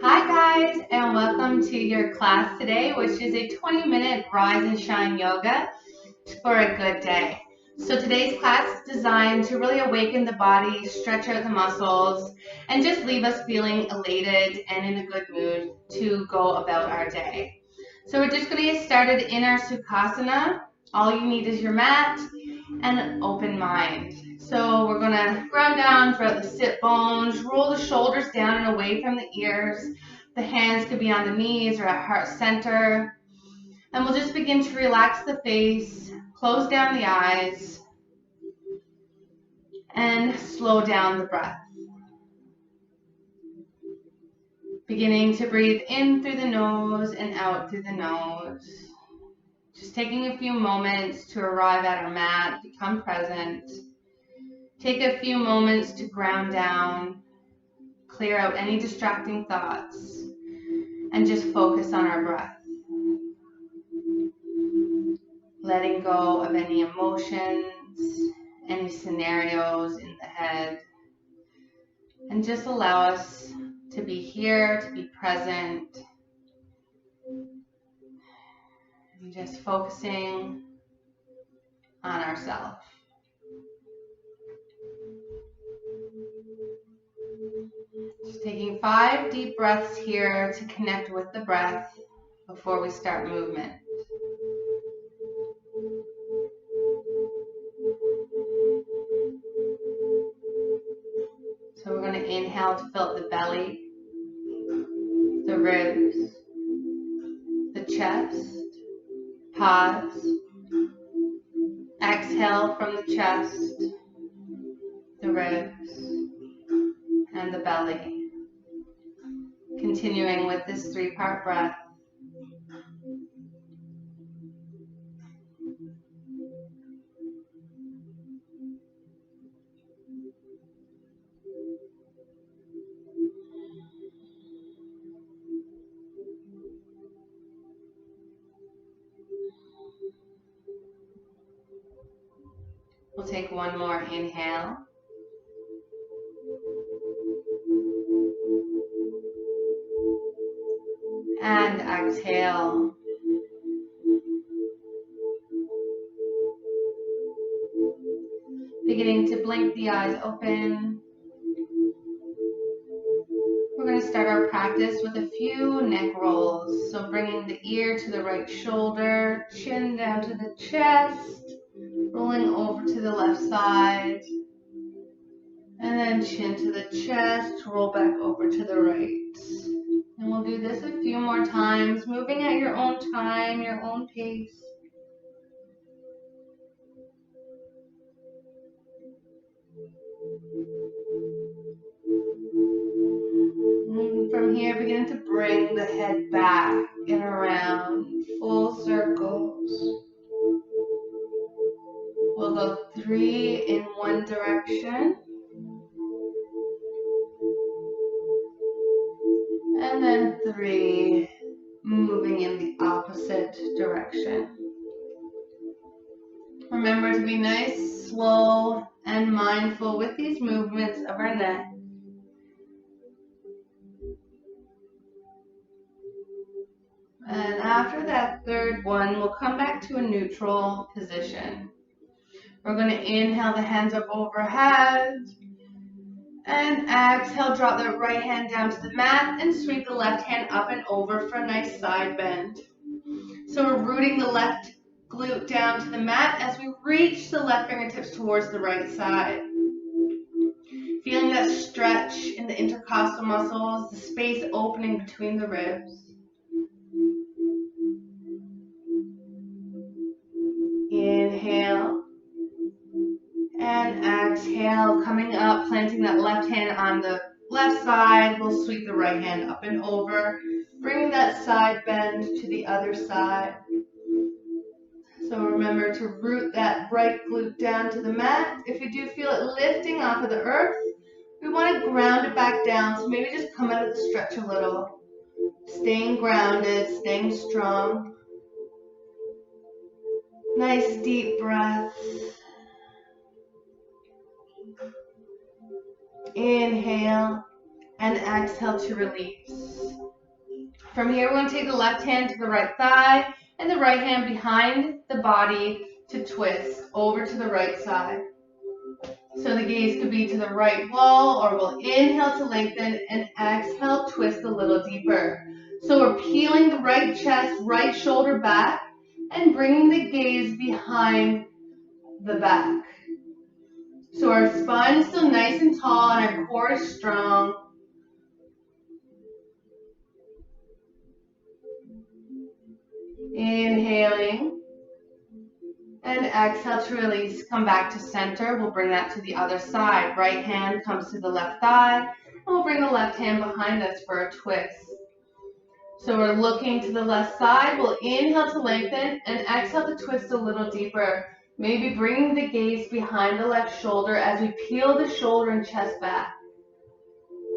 Hi guys, and welcome to your class today, which is a 20-minute Rise and Shine yoga for a good day. So today's class is designed to really awaken the body, stretch out the muscles, and just leave us feeling elated and in a good mood to go about our day. So we're just going to get started in our Sukhasana. All you need is your mat and an open mind. So we're going to ground down throughout the sit bones, roll the shoulders down and away from the ears. The hands could be on the knees or at heart center. And we'll just begin to relax the face, close down the eyes, and slow down the breath. Beginning to breathe in through the nose and out through the nose. Just taking a few moments to arrive at our mat, become present. Take a few moments to ground down, clear out any distracting thoughts, and just focus on our breath. Letting go of any emotions, any scenarios in the head, and just allow us to be here, to be present, and just focusing on ourselves. Just taking 5 deep breaths here to connect with the breath before we start movement. So we're going to inhale to fill up the belly, the ribs, the chest. Pause. Exhale from the chest, the ribs, and the belly. Continuing with this 3-part breath. We'll take one more inhale. And exhale. Beginning to blink the eyes open. We're going to start our practice with a few neck rolls. So bringing the ear to the right shoulder, chin down to the chest, rolling over to the left side, and then chin to the chest, roll back over to the right. And we'll do this a few more times, moving at your own time, your own pace. And from here, begin to bring the head back and around, full circles. We'll go 3 in one direction. And then 3 moving in the opposite direction. Remember to be nice, slow, and mindful with these movements of our neck. And after that 3rd one, we'll come back to a neutral position. We're going to inhale the hands up overhead. And exhale, drop the right hand down to the mat and sweep the left hand up and over for a nice side bend. So we're rooting the left glute down to the mat as we reach the left fingertips towards the right side. Feeling that stretch in the intercostal muscles, the space opening between the ribs. Inhale. And exhale, coming up, planting that left hand on the left side. We'll sweep the right hand up and over, bringing that side bend to the other side. So remember to root that right glute down to the mat. If you do feel it lifting off of the earth, we want to ground it back down. So maybe just come out of the stretch a little. Staying grounded, staying strong. Nice deep breath. Inhale. and exhale to release. From here, we're going to take the left hand to the right thigh and the right hand behind the body to twist over to the right side. So the gaze could be to the right wall, or we'll inhale to lengthen and exhale, twist a little deeper. So we're peeling the right chest, right shoulder back and bringing the gaze behind the back. So our spine is still nice and tall and our core is strong. Inhaling and exhale to release. Come back to center. We'll bring that to the other side. Right hand comes to the left thigh and we'll bring the left hand behind us for a twist. So we're looking to the left side. We'll inhale to lengthen and exhale to twist a little deeper. Maybe bringing the gaze behind the left shoulder as we peel the shoulder and chest back.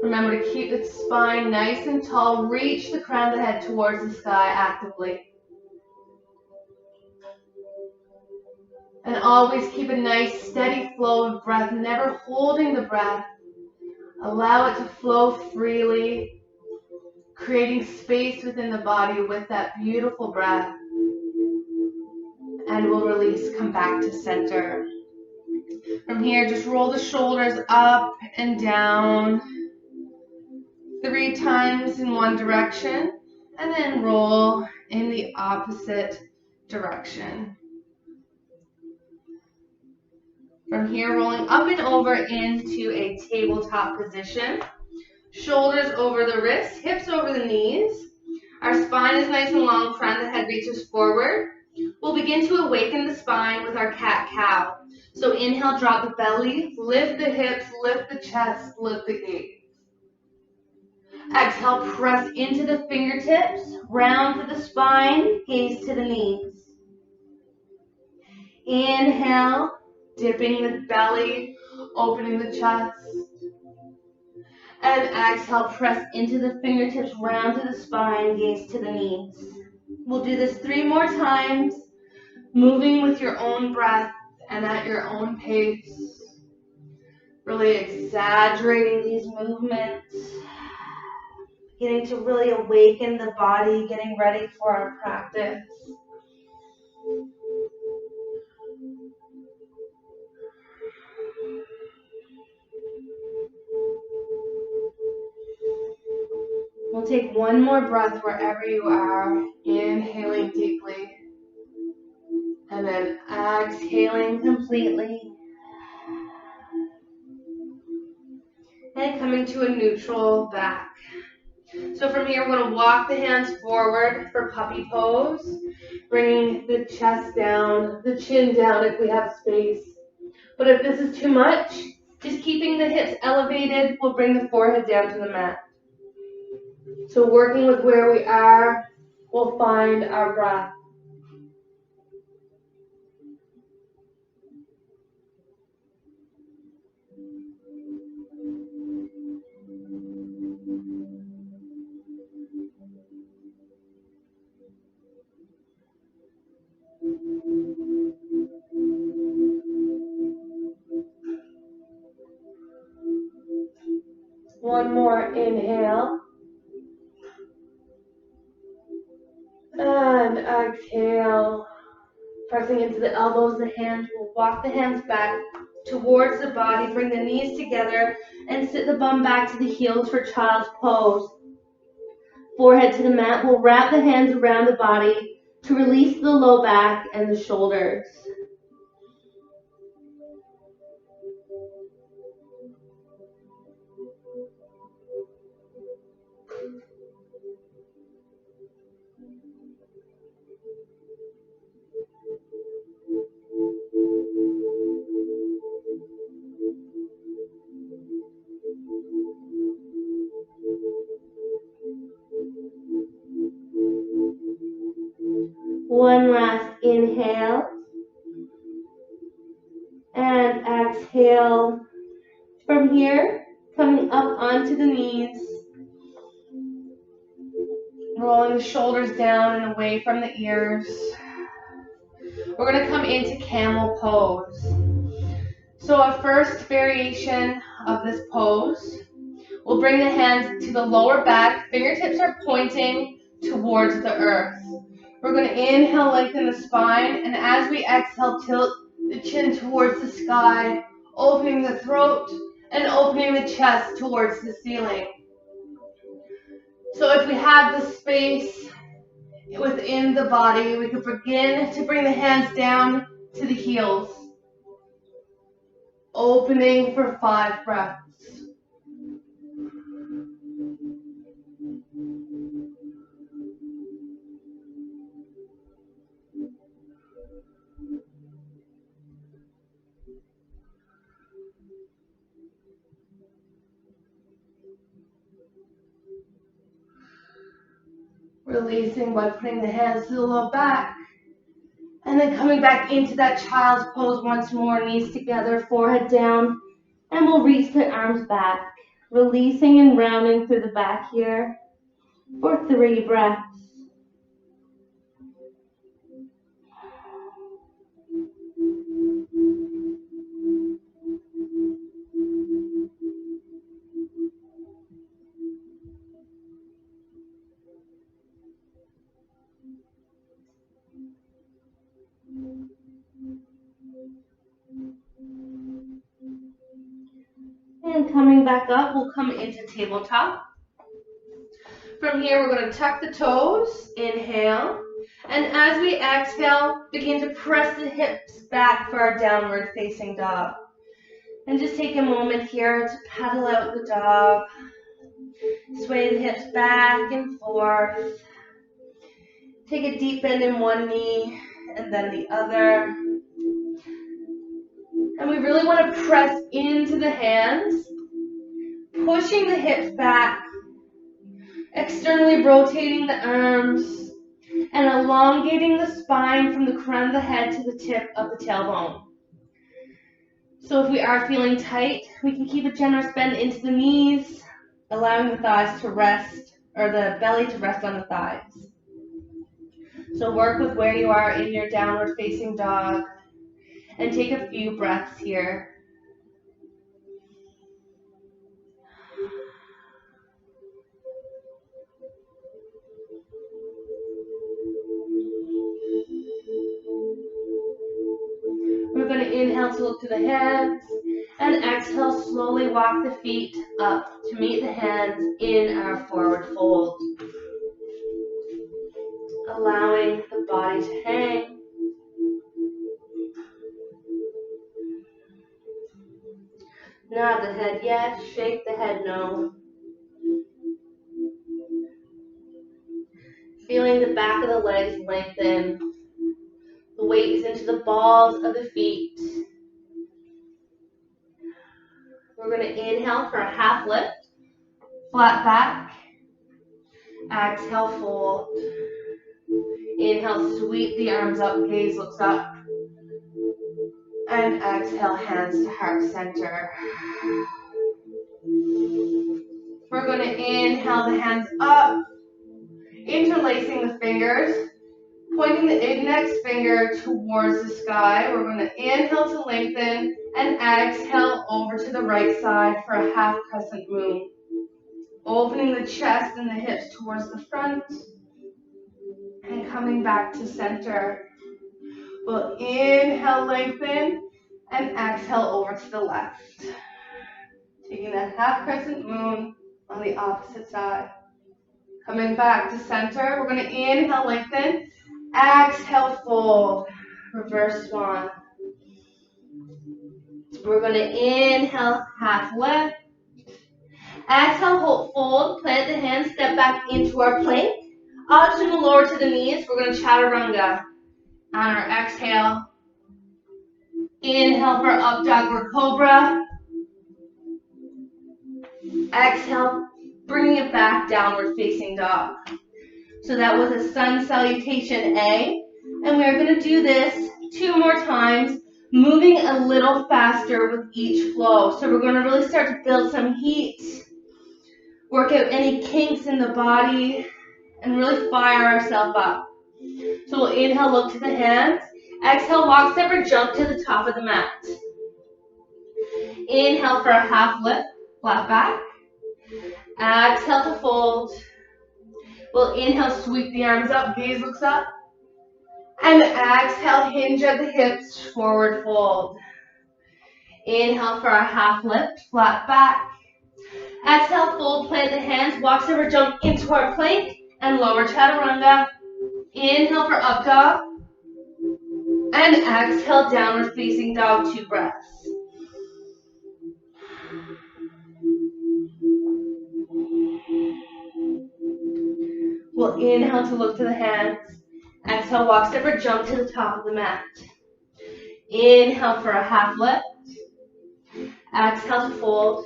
Remember to keep the spine nice and tall. Reach the crown of the head towards the sky actively. And always keep a nice steady flow of breath, never holding the breath. Allow it to flow freely, creating space within the body with that beautiful breath. And we'll release, come back to center. From here, just roll the shoulders up and down 3 times in one direction, and then roll in the opposite direction. From here, rolling up and over into a tabletop position. Shoulders over the wrists, hips over the knees. Our spine is nice and long, crown of the head reaches forward. We'll begin to awaken the spine with our cat-cow. So inhale, drop the belly, lift the hips, lift the chest, lift the gaze. Exhale, press into the fingertips, round to the spine, gaze to the knees. Inhale, dipping the belly, opening the chest. And exhale, press into the fingertips, round to the spine, gaze to the knees. We'll do this 3 more times, moving with your own breath and at your own pace. Really exaggerating these movements. Getting to really awaken the body, getting ready for our practice. We'll take 1 more breath wherever you are, inhaling deeply, and then exhaling completely. And coming to a neutral back. So from here, we're going to walk the hands forward for puppy pose, bringing the chest down, the chin down if we have space. But if this is too much, just keeping the hips elevated, we'll bring the forehead down to the mat. So working with where we are, we'll find our breath. One more inhale. And exhale. Pressing into the elbows, the hands. We'll walk the hands back towards the body. Bring the knees together and sit the bum back to the heels for child's pose. Forehead to the mat. We'll wrap the hands around the body to release the low back and the shoulders. One last inhale. And exhale. From here, coming up onto the knees. Rolling the shoulders down and away from the ears. We're going to come into Camel Pose. So our first variation of this pose We'll bring the hands to the lower back. Fingertips are pointing towards the earth. We're going to inhale, lengthen the spine, and as we exhale, tilt the chin towards the sky, opening the throat and opening the chest towards the ceiling. So if we have the space within the body, we could begin to bring the hands down to the heels, opening for 5 breaths. Releasing by putting the hands to the low back. And then coming back into that child's pose once more, knees together, forehead down. And we'll reach the arms back. Releasing and rounding through the back here for 3 breaths. And coming back up, we'll come into tabletop. From here, we're going to tuck the toes, inhale. And as we exhale, begin to press the hips back for our downward facing dog. And just take a moment here to paddle out the dog. Sway the hips back and forth. Take a deep bend in one knee and then the other. And we really want to press into the hands, pushing the hips back, externally rotating the arms, and elongating the spine from the crown of the head to the tip of the tailbone. So if we are feeling tight, we can keep a generous bend into the knees, allowing the thighs to rest, or the belly to rest on the thighs. So work with where you are in your downward facing dog, and take a few breaths here. We're going to inhale to look to the hands, and exhale, slowly walk the feet up to meet the hands in our forward fold. Allowing the body to hang. Nod the head yes, shake the head no. Feeling the back of the legs lengthen. The weight is into the balls of the feet. We're going to inhale for a half lift. Flat back. Exhale, fold. Inhale, sweep the arms up, gaze looks up. And exhale, hands to heart center. We're going to inhale the hands up, interlacing the fingers, pointing the index finger towards the sky. We're going to inhale to lengthen and exhale over to the right side for a half crescent moon. Opening the chest and the hips towards the front and coming back to center. We'll inhale, lengthen, and exhale over to the left. Taking that half crescent moon on the opposite side. Coming back to center, we're going to inhale, lengthen, exhale, fold, reverse swan. We're going to inhale, half lift. Exhale, hold, fold, plant the hands, step back into our plank. Optional lower to the knees, we're going to chaturanga. On our exhale, inhale for up dog or cobra. Exhale, bringing it back, downward facing dog. So that was a sun salutation A. And we're going to do this 2 more times, moving a little faster with each flow. So we're going to really start to build some heat, work out any kinks in the body, and really fire ourselves up. So we'll inhale, look to the hands. Exhale, walk, step, or jump to the top of the mat. Inhale for a half lift, flat back. Exhale to fold. We'll inhale, sweep the arms up, gaze looks up. And exhale, hinge at the hips, forward fold. Inhale for our half lift, flat back. Exhale, fold, plant the hands, walk over, jump into our plank, and lower chaturanga. Inhale for up dog. And exhale, downward facing dog, 2 breaths. We'll inhale to look to the hands. Exhale, walk over, jump to the top of the mat. Inhale for a half lift. Exhale to fold.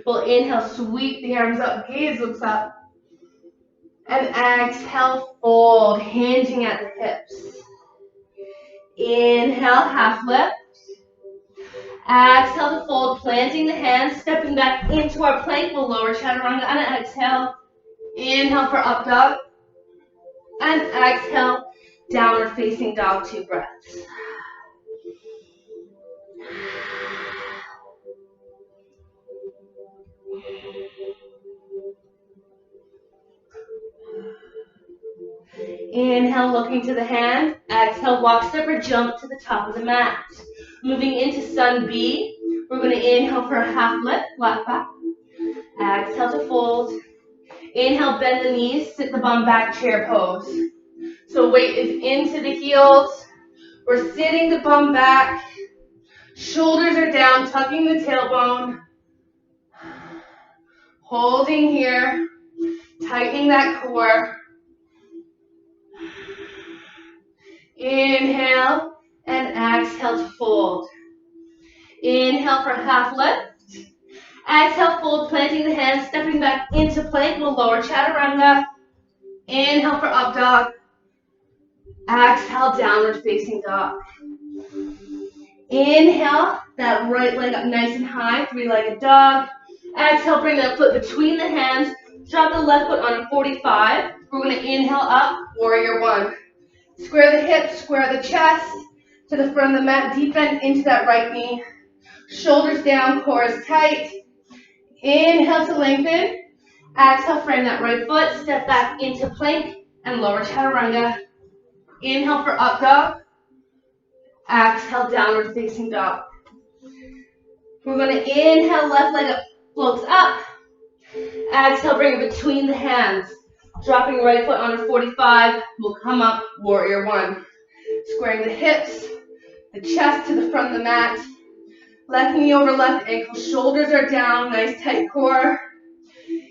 We'll inhale, sweep the arms up, gaze looks up. And exhale, fold, hinging at the hips. Inhale, half lift. Exhale to fold, planting the hands, stepping back into our plank. We'll lower chaturanga and exhale. Inhale for up dog. And exhale, downward facing dog, 2 breaths. Inhale, looking to the hand. Exhale, walk, step, or jump to the top of the mat. Moving into sun B. We're going to inhale for a half lift, flat back. Exhale to fold. Inhale, bend the knees, sit the bum back, chair pose. So weight is into the heels. We're sitting the bum back. Shoulders are down, tucking the tailbone. Holding here. Tightening that core. Inhale and exhale to fold. Inhale for half lift. Exhale, fold, planting the hands, stepping back into plank. We'll lower chaturanga. Inhale for up dog. Exhale, downward facing dog. Inhale, that right leg up nice and high, 3-legged dog. Exhale, bring that foot between the hands. Drop the left foot on a 45. We're going to inhale up, warrior 1. Square the hips, square the chest to the front of the mat. Deep bend into that right knee. Shoulders down, core is tight. Inhale to lengthen. Exhale, frame that right foot. Step back into plank and lower chaturanga. Inhale for up dog. Exhale, downward facing dog. We're going to inhale, left leg up, floats up. Exhale, bring it between the hands. Dropping right foot on a 45, we'll come up, warrior 1. Squaring the hips, the chest to the front of the mat. Left knee over left ankle, shoulders are down, nice tight core.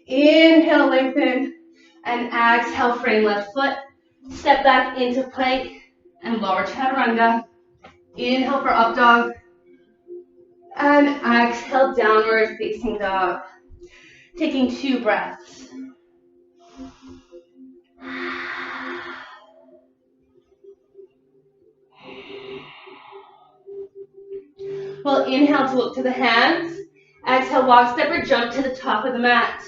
Inhale, lengthen, and exhale, frame left foot. Step back into plank and lower chaturanga. Inhale for up dog. And exhale, downward facing dog. Taking 2 breaths. We'll inhale to look to the hands. Exhale, walk, step, or jump to the top of the mat.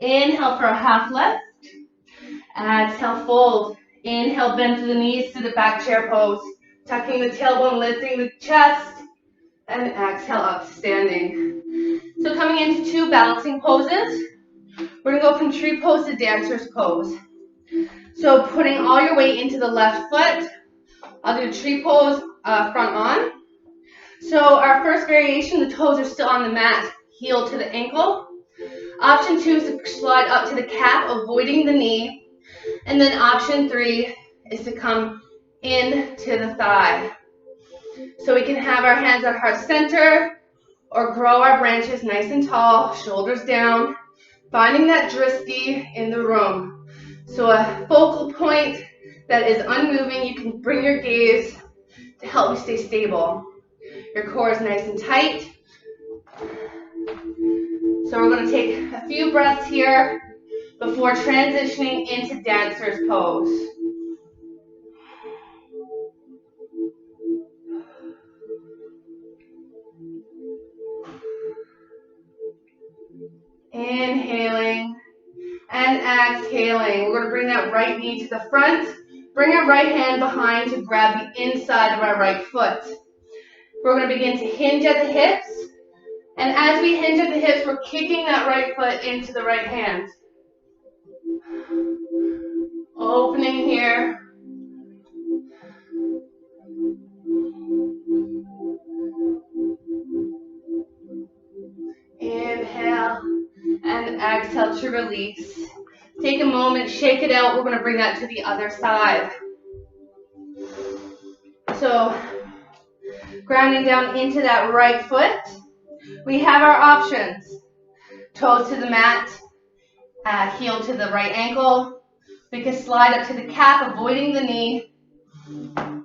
Inhale for a half lift. Exhale, fold. Inhale, bend to the knees to the back chair pose. Tucking the tailbone, lifting the chest. And exhale, up standing. So coming into 2 balancing poses. We're going to go from tree pose to dancer's pose. So putting all your weight into the left foot. I'll do tree pose, front on. So our first variation, the toes are still on the mat, heel to the ankle. Option 2 is to slide up to the calf, avoiding the knee. And then option 3 is to come in to the thigh. So we can have our hands at heart center or grow our branches nice and tall, shoulders down, finding that drishti in the room. So a focal point that is unmoving, you can bring your gaze to help you stay stable. Your core is nice and tight. So we're going to take a few breaths here before transitioning into dancer's pose. Inhaling and exhaling. We're going to bring that right knee to the front. Bring our right hand behind to grab the inside of our right foot. We're going to begin to hinge at the hips. And as we hinge at the hips, we're kicking that right foot into the right hand. Opening here. Inhale and exhale to release. Take a moment, shake it out. We're going to bring that to the other side. So, grounding down into that right foot. We have our options. Toes to the mat, heel to the right ankle. We can slide up to the calf, avoiding the knee,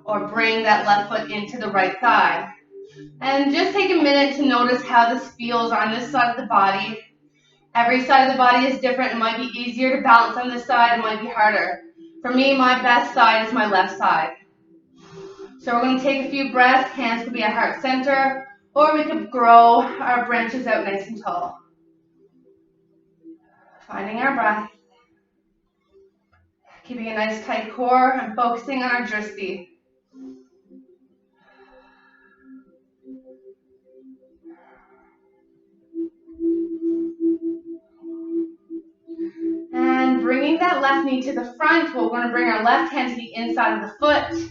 or bring that left foot into the right thigh. And just take a minute to notice how this feels on this side of the body. Every side of the body is different. It might be easier to balance on this side. It might be harder. For me, my best side is my left side. So we're going to take a few breaths. Hands could be at heart center, or we could grow our branches out nice and tall. Finding our breath. Keeping a nice tight core and focusing on our drishti. And bringing that left knee to the front, we're going to bring our left hand to the inside of the foot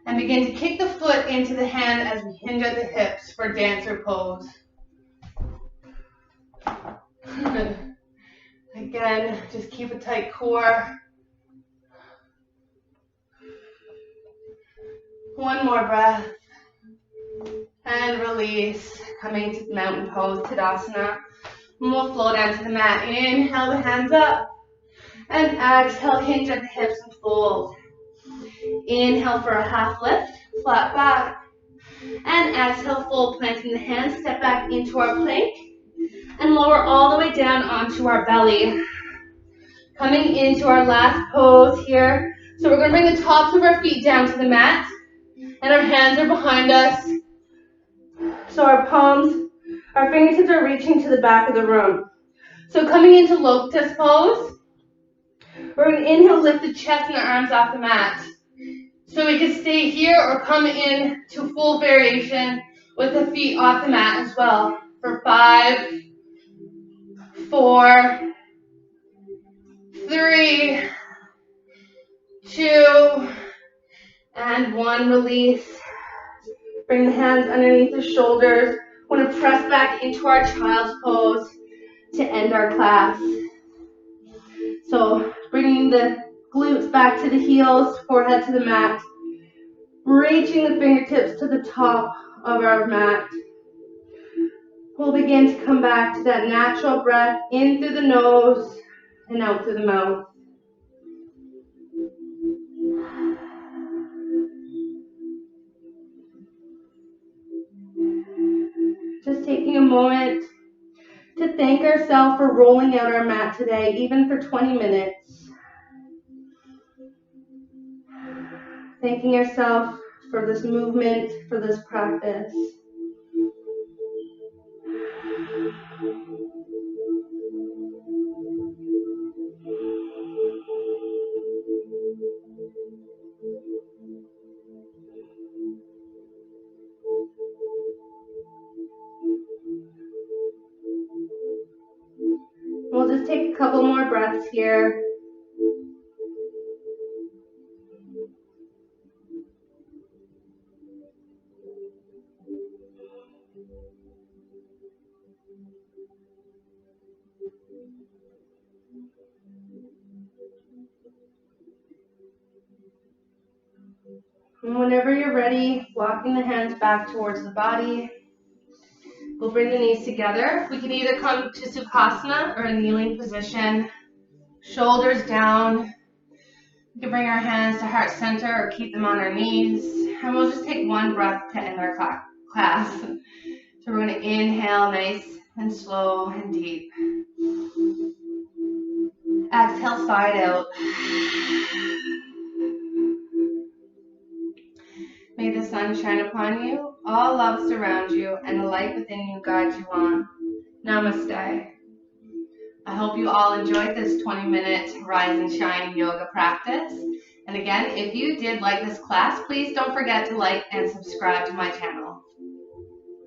and begin to kick the foot into the hand as we hinge at the hips for dancer pose. Again, just keep a tight core. One more breath. And release. Coming to mountain pose, Tadasana. And we'll flow down to the mat. Inhale the hands up. And exhale, hinge at the hips and fold. Inhale for a half lift, flat back. And exhale, full planting the hands, step back into our plank. And lower all the way down onto our belly. Coming into our last pose here. So we're going to bring the tops of our feet down to the mat. And our hands are behind us. So our palms, our fingertips are reaching to the back of the room. So coming into lotus pose, we're going to inhale, lift the chest and the arms off the mat. So we can stay here or come in to full variation with the feet off the mat as well. For 5, 4, 3, 2, and 1. Release. Bring the hands underneath the shoulders. We're going to press back into our child's pose to end our class. So bringing the glutes back to the heels, forehead to the mat. Reaching the fingertips to the top of our mat. We'll begin to come back to that natural breath in through the nose and out through the mouth. Just taking a moment to thank ourselves for rolling out our mat today, even for 20 minutes. Thanking ourselves for this movement, for this practice. We'll just take a couple more breaths here. And whenever you're ready, walking the hands back towards the body. We'll bring the knees together. We can either come to Sukhasana or a kneeling position. Shoulders down. We can bring our hands to heart center or keep them on our knees. And we'll just take one breath to end our class. So we're going to inhale nice and slow and deep. Exhale, side out. May the sun shine upon you, all love surround you, and the light within you guide you on. Namaste. I hope you all enjoyed this 20-minute Rise and Shine yoga practice. And again, if you did like this class, please don't forget to like and subscribe to my channel.